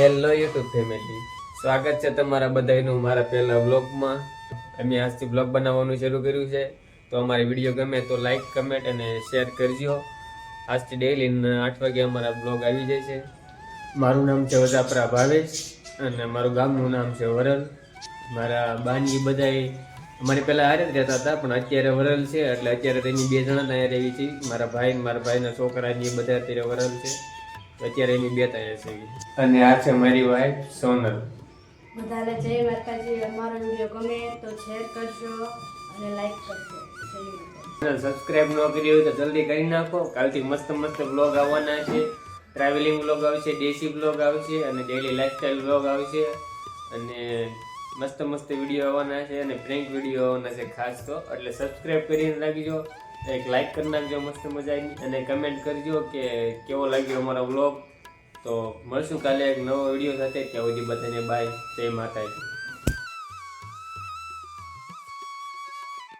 Hello YouTube family, સ્વાગત છે તમારા બધાનું મારા પહેલા વ્લોગમાં. અમે આજથી વ્લોગ બનાવવાનું શરૂ કર્યું છે, તો અમારી વિડીયો ગમે તો લાઈક, કમેન્ટ અને શેર કરજો. આજથી ડેઈલી 8 વાગે અમારા વ્લોગ આવી જાય છે. મારું નામ છે વજાપરા ભાવેશ અને મારું ગામનું નામ છે વરલ. મારા બાની બધાય અમારી પહેલાં હારે જ રહેતા હતા, પણ અત્યારે વરલ છે એટલે અત્યારે તેની 2 જણા ત્યાં રહેવી છે. મારા ભાઈ ને મારા ભાઈના છોકરાની બધા અત્યારે વરલ છે, અત્યારે એની 2 ત્યાં છે. અને આ છે મારી વાઈફ સોનલ. બધાને જય માતાજી. અમારો વિડીયો ગમે તો શેર કરજો અને લાઈક કરજો. ચેનલ સબસ્ક્રાઇબ ન કરી હોય તો જલ્દી કરી નાખો. કાલથી મસ્ત મસ્ત વ્લોગ આવવાના છે. ટ્રાવેલિંગ વ્લોગ આવશે, દેશી વ્લોગ આવશે અને ડેઈલી લાઈફસ્ટાઈલ વ્લોગ આવશે અને મસ્ત મસ્ત વિડીયો આવવાના છે અને પ્રેન્ક વિડીયો આવવાના છે ખાસ. તો એટલે સબસ્ક્રાઇબ કરીને રાખજો, એક લાઈક કરી નાખજો મસ્ત મજાની અને કમેન્ટ કરજો કે કેવો લાગ્યો અમારો વ્લોગ. તો મળશું કાલે એક નવો વિડીયો સાથે. ત્યાં સુધી બધાને બાય, જય માતાજી.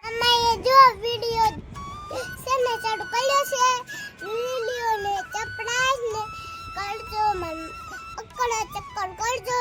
અમારે જો વિડિયો સેને ચાલુ કર્યો છે, વિડિયો ને ચપડાસ ને કરજો, મન અકડા ચક્કર કરજો.